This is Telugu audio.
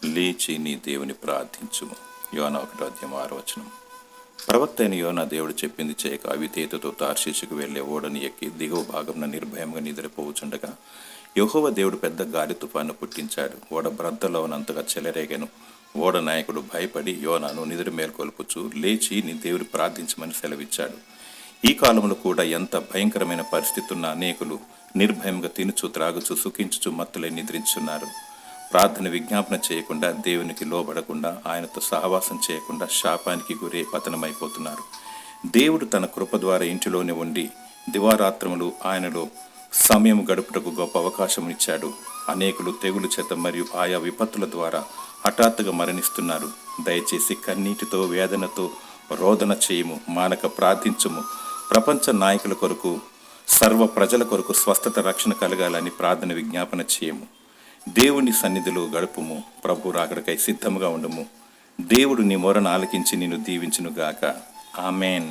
లేచి నీ దేవుని ప్రార్థించుము. యోనా 1:6. ప్రవక్త అయిన యోనా దేవుడు చెప్పింది చేయక అవిధేయతతో తార్షీషుకు వెళ్లే ఓడని ఎక్కి దిగువ భాగంలో నిర్భయంగా నిద్రపోవచుండగా యెహోవా దేవుడు పెద్ద గాలి తుఫాను పుట్టించాడు. ఓడ బ్రద్దలో ఉన్నంతగా చెలరేగెను. ఓడ నాయకుడు భయపడి యోనాను నిద్ర మేల్కొల్పుచు లేచి నీ దేవుని ప్రార్థించమని సెలవిచ్చాడు. ఈ కాలంలో కూడా ఎంత భయంకరమైన పరిస్థితి ఉన్న అనేకులు నిర్భయంగా తినుచు త్రాగుచు సుఖించుచు మత్తులై నిద్రించున్నారు. ప్రార్థన విజ్ఞాపన చేయకుండా, దేవునికి లోబడకుండా, ఆయనతో సహవాసం చేయకుండా శాపానికి గురే పతనమైపోతున్నారు. దేవుడు తన కృప ద్వారా ఇంటిలోనే ఉండి దివారాత్రములు ఆయనలో సమయం గడుపుటకు గొప్ప అవకాశం ఇచ్చాడు. అనేకులు తెగులు చేత మరియు ఆయా విపత్తుల ద్వారా హఠాత్తుగా మరణిస్తున్నారు. దయచేసి కన్నీటితో వేదనతో రోదన చేయము, మానక ప్రార్థించము. ప్రపంచ నాయకుల కొరకు, సర్వ ప్రజల కొరకు స్వస్థత రక్షణ కలగాలని ప్రార్థన విజ్ఞాపన చేయము. దేవుని సన్నిధిలో గడుపుము. ప్రభు రాకడకై సిద్ధముగా ఉండుము. దేవుడు నీ మొరను ఆలకించి నిన్ను దీవించునుగాక. ఆమెన్.